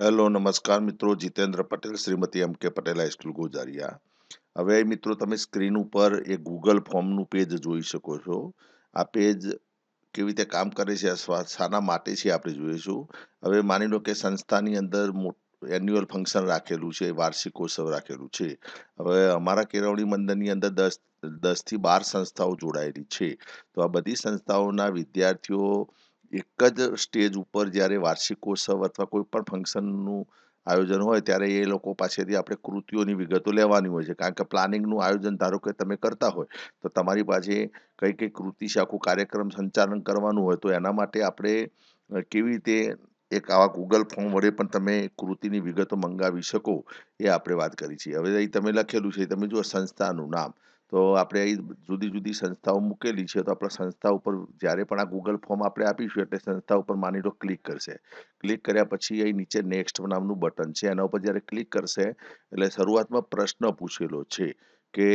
Hello નમસ્કાર મિત્રો, જીતેન્દ્ર પટેલ, શ્રીમતી એમ કે પટેલ હાઈસ્કૂલ ગોઝારિયા. હવે મિત્રો તમે સ્ક્રીન ઉપર એક ગૂગલ ફોર્મનું પેજ જોઈ શકો છો. આ પેજ કેવી રીતે કામ કરે છે, શાના માટે છે આપણે જોઈશું. હવે માની લો કે સંસ્થાની અંદર એન્યુઅલ ફંક્શન રાખેલું છે, વાર્ષિકોત્સવ રાખેલું છે. હવે અમારા કેળવણી મંડળની અંદર 10 થી 12 સંસ્થાઓ જોડાયેલી છે. તો આ બધી સંસ્થાઓના વિદ્યાર્થીઓ એક જ સ્ટેજ ઉપર જ્યારે વાર્ષિકોત્સવ અથવા કોઈ પણ ફંક્શનનું આયોજન હોય ત્યારે એ લોકો પાસેથી આપણે કૃતિઓની વિગતો લેવાની હોય છે. કારણ કે પ્લાનિંગનું આયોજન ધારો કે તમે કરતા હોય તો તમારી પાસે કઈ કઈ કૃતિ છે, આખું કાર્યક્રમ સંચાલન કરવાનું હોય તો એના માટે આપણે કેવી રીતે એક આવા ગૂગલ ફોર્મ વડે પણ તમે કૃતિની વિગતો મંગાવી શકો એ આપણે વાત કરી છે. હવે અહીં તમે લખેલું છે, તમે જુઓ સંસ્થાનું નામ. તો આપણે અહીં જુદી જુદી સંસ્થાઓ મૂકેલી છે, તો આપણે સંસ્થા ઉપર જ્યારે પણ આ ગૂગલ ફોર્મ આપણે આપીશું એટલે સંસ્થા ઉપર માની લો ક્લિક કરશે. ક્લિક કર્યા પછી અહીં નીચે નેક્સ્ટ નામનું બટન છે, એના ઉપર જ્યારે ક્લિક કરશે એટલે શરૂઆતમાં પ્રશ્ન પૂછેલો છે કે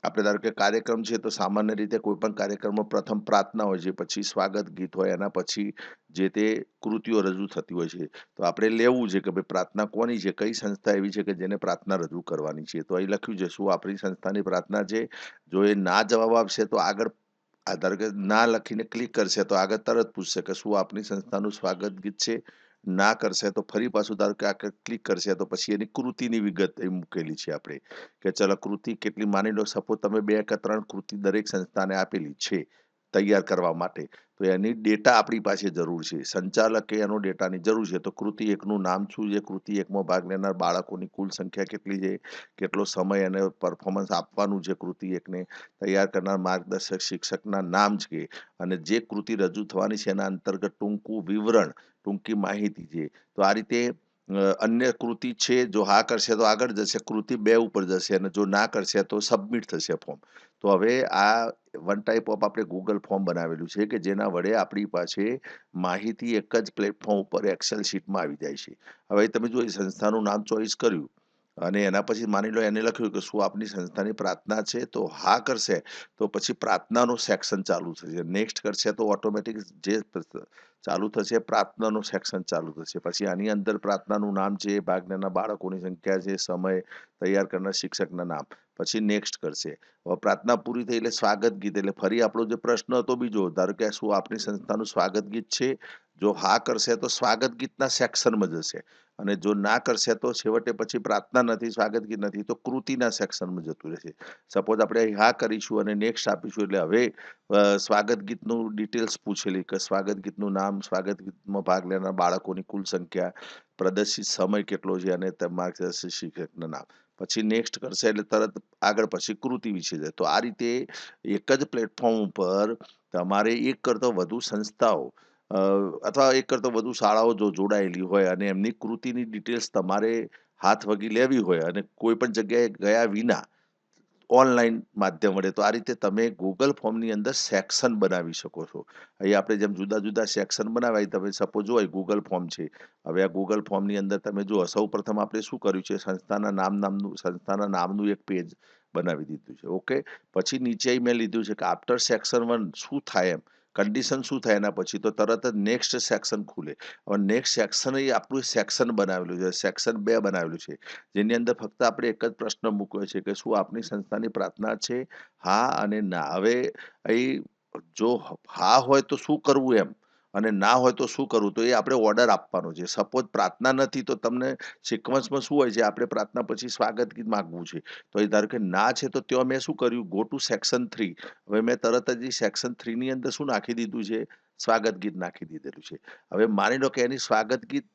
આપણે ધારો કે કાર્યક્રમ છે તો સામાન્ય રીતે કોઈ પણ કાર્યક્રમમાં પ્રથમ પ્રાર્થના હોય છે, પછી સ્વાગત ગીત હોય, એના પછી જે તે કૃતિઓ રજૂ થતી હોય છે. તો આપણે લેવું છે કે ભાઈ પ્રાર્થના કોની છે, કઈ સંસ્થા એવી છે કે જેને પ્રાર્થના રજૂ કરવાની છે. તો અહીં લખ્યું છે શું આપણી સંસ્થાની પ્રાર્થના છે. જો એ ના જવાબ આપશે તો આગળ ધારો કે ના લખીને ક્લિક કરશે તો આગળ તરત પૂછશે કે શું આપની સંસ્થાનું સ્વાગત ગીત છે. ના કરશે તો ફરી પાછું ધારો કે આગળ ક્લિક કરશે તો પછી એની કૃતિની વિગત અહીં મૂકેલી છે આપણે કે ચલો કૃતિ કેટલી, માની લો સપોઝ તમે 2 કે 3 કૃતિ દરેક સંસ્થાને આપેલી છે તૈયાર કરવા માટે, તો એની ડેટા આપણી પાસે જરૂર છે. સંચાલકે એનો ડેટાની જરૂર છે. તો કૃતિ એકનું નામ શું છે, કૃતિ એકમાં ભાગ લેનાર બાળકોની કુલ સંખ્યા કેટલી છે, કેટલો સમય અને પરફોર્મન્સ આપવાનું છે કૃતિ એકને, તૈયાર કરનાર માર્ગદર્શક શિક્ષકના નામ છે અને જે કૃતિ રજૂ થવાની છે એના અંતર્ગત ટૂંકું વિવરણ, ટૂંકી માહિતી છે. તો આ રીતે અન્ય કૃતિ છે, જો હા કરશે તો આગળ જશે, કૃતિ 2 ઉપર જશે અને જો ના કરશે તો સબમિટ થશે ફોર્મ. તો હવે આ વન ટાઈપ ઓફ આપણે ગૂગલ ફોર્મ બનાવેલું છે કે જેના વડે આપણી પાસે માહિતી એક જ પ્લેટફોર્મ ઉપર એક્સેલ શીટમાં આવી જાય છે. હવે તમે જો એ સંસ્થાનું નામ ચોઈસ કર્યું અને એના પછી માની લો એને લખ્યું કે શું આપની સંસ્થાની પ્રાર્થના છે, તો હા કરશે તો પછી પ્રાર્થનાનું સેક્શન ચાલુ થશે. નેક્સ્ટ કરશે તો ઓટોમેટિક જે ચાલુ થશે પ્રાર્થનાનું સેક્શન ચાલુ થશે. પછી આની અંદર પ્રાર્થનાનું નામ છે, ભાગ લેનાર બાળકોની સંખ્યા છે, સમય, તૈયાર કરનાર શિક્ષકના નામ, પછી નેક્સ્ટ કરશે. હવે પ્રાર્થના પૂરી થઈ એટલે સ્વાગત ગીત, એટલે ફરી આપણો જે પ્રશ્ન હતો બીજો, ધારો કે શું આપની સંસ્થાનું સ્વાગત ગીત છે. જો હા કરશે તો સ્વાગત ગીતના સેક્શનમાં જશે અને જો ના કરશે તો છેવટે પછી પ્રાર્થના નથી, સ્વાગત ગીત નથી, તો કૃતિના સેક્શનમાં જતું રહેશે. સપોઝ આપણે અહીં હા કરીશું અને નેક્સ્ટ આપીશું એટલે હવે સ્વાગત ગીતનું ડિટેલ્સ પૂછેલી કે સ્વાગત ગીતનું નામ, સ્વાગત ગીતમાં ભાગ લેનાર બાળકોની કુલ સંખ્યા, પ્રદર્શિત સમય કેટલો છે અને માર્ગદર્શક શિક્ષકના નામ. પછી નેક્સ્ટ કરશે એટલે તરત આગળ પછી કૃતિ વિશે જાય. તો આ રીતે એક જ પ્લેટફોર્મ ઉપર તમારે એક કરતાં વધુ સંસ્થાઓ અથવા એક કરતાં વધુ શાળાઓ જો જોડાયેલી હોય અને એમની કૃતિની ડિટેલ્સ તમારે હાથ વગી લેવી હોય અને કોઈ પણ જગ્યાએ ગયા વિના ઓનલાઈન માધ્યમ વડે, તો આ રીતે તમે ગૂગલ ફોર્મની અંદર સેક્શન બનાવી શકો છો. અહીં આપણે જેમ જુદા જુદા સેક્શન બનાવાય, તમે સપોઝ જુઓ ગૂગલ ફોર્મ છે. હવે આ ગૂગલ ફોર્મની અંદર તમે જુઓ સૌપ્રથમ આપણે શું કર્યું છે, સંસ્થાના નામનું એક પેજ બનાવી દીધું છે. ઓકે. પછી નીચે મેં લીધું છે કે આફ્ટર સેક્શન 1 શું થાય એમ, કન્ડિશન શું થાય એના પછી તો તરત જ નેક્સ્ટ સેક્શન ખુલે. હવે નેક્સ્ટ સેક્શન એ આપણું સેક્શન બનાવેલું છે, સેક્શન 2 બનાવેલું છે, જેની અંદર ફક્ત આપણે એક જ પ્રશ્ન મૂક્યો છે કે શું આપની સંસ્થાની પ્રાર્થના છે, હા અને ના. હવે અહીં જો હા હોય તો શું કરવું એમ અને ના હોય તો શું કરવું, તો એ આપણે ઓર્ડર આપવાનો છે. સપોઝ પ્રાર્થના નથી તો તમને સિક્વન્સમાં શું હોય છે, આપણે પ્રાર્થના પછી સ્વાગત ગીત માંગવું છે. તો એ ધારો કે ના છે તો ત્યાં મેં શું કર્યું, ગો ટુ સેક્શન 3. હવે મેં તરત જ સેક્શન 3 ની અંદર શું નાખી દીધું છે, સ્વાગત ગીત નાખી દીધેલું છે. હવે માની લો કે એની સ્વાગત ગીત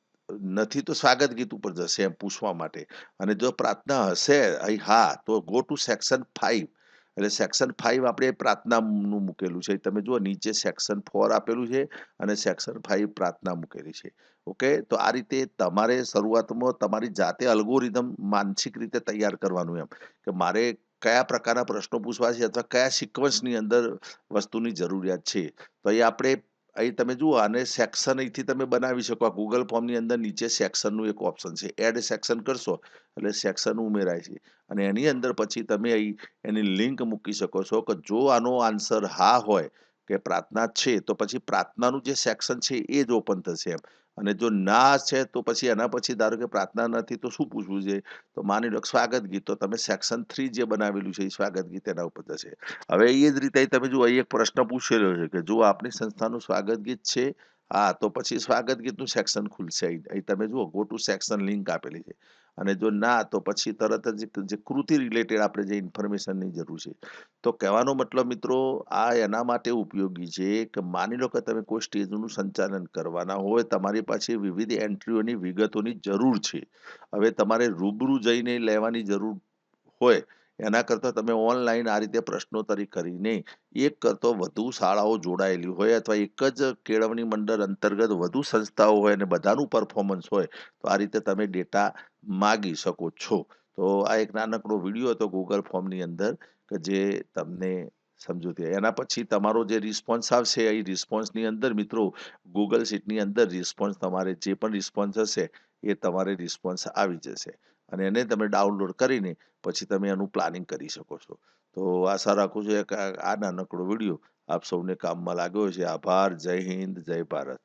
નથી તો સ્વાગત ગીત ઉપર જશે એમ પૂછવા માટે. અને જો પ્રાર્થના હશે અહીં હા તો ગો ટુ સેક્શન 5. એટલે સેક્શન 5 આપણે પ્રાર્થનાનું મૂકેલું છે. તમે જુઓ નીચે સેક્શન 4 આપેલું છે અને સેક્શન 5 પ્રાર્થના મૂકેલી છે. ઓકે. તો આ રીતે તમારે શરૂઆતમાં તમારી જાતે અલ્ગોરિધમ માનસિક રીતે તૈયાર કરવાનું એમ કે મારે કયા પ્રકારના પ્રશ્નો પૂછવા છે અથવા કયા સિક્વન્સની અંદર વસ્તુની જરૂરિયાત છે. તો એ આપણે અહીં તમે જુઓ આને સેક્શન અહીંથી તમે બનાવી શકો. આ ગૂગલ ફોર્મની અંદર નીચે સેક્શનનું એક ઓપ્શન છે, એડ સેક્શન કરશો એટલે સેક્શન ઉમેરાય છે અને એની અંદર પછી તમે અહીં એની લિંક મૂકી શકો છો કે જો આનો આન્સર હા હોય કે પ્રાર્થના છે તો પછી પ્રાર્થનાનું જે સેક્શન છે એ જ ઓપન થશે એમ. અને જો ના છે તો પછી એના પછી ધારો કે પ્રાર્થના નથી તો શું પૂછવું છે? તો માની લો કે સ્વાગત ગીત, તો તમે સેક્શન 3 જે બનાવેલું છે એ સ્વાગત ગીત એના ઉપર જશે. હવે એ જ રીતે તમે જુઓ અહીં એક પ્રશ્ન પૂછેલો છે કે જો આપણી સંસ્થાનું સ્વાગત ગીત છે, હા, તો પછી સ્વાગત ગીતનું સેક્શન ખુલશે અહીં. અહીં તમે જુઓ ગો ટુ સેક્શન લિંક આપેલી છે. અને જો ના તો પછી તરત જ જે કૃતિ રિલેટેડ આપણે જે ઇન્ફોર્મેશનની જરૂર છે. તો કહેવાનો મતલબ મિત્રો આ એના માટે ઉપયોગી છે કે માની લો કે તમે કોઈ સ્ટેજનું સંચાલન કરવાના હોય, તમારી પાસે વિવિધ એન્ટ્રીઓની વિગતોની જરૂર છે. હવે તમારે રૂબરૂ જઈને લેવાની જરૂર હોય, એના કરતાં તમે ઓનલાઈન આ રીતે પ્રશ્નોત્તરી કરીને એક કરતાં વધુ શાળાઓ જોડાયેલી હોય અથવા એક જ કેળવણી મંડળ અંતર્ગત વધુ સંસ્થાઓ હોય અને બધાનું પરફોર્મન્સ હોય, તો આ રીતે તમે ડેટા માગી શકો છો. તો આ એક નાનકડો વિડીયો હતો ગૂગલ ફોર્મની અંદર કે જે તમને સમજૂતી. એના પછી તમારો જે રિસ્પોન્સ આવશે એ રિસ્પોન્સની અંદર મિત્રો ગૂગલ શીટની અંદર રિસ્પોન્સ તમારે જે પણ રિસ્પોન્સ હશે એ તમારે રિસ્પોન્સ આવી જશે. અને એને તમે ડાઉનલોડ કરીને પછી તમે એનું પ્લાનિંગ કરી શકો છો. તો આશા રાખું છું કે આ નાનકડો વિડીયો આપ સૌને કામમાં લાગ્યો છે. આભાર. જય હિન્દ, જય ભારત.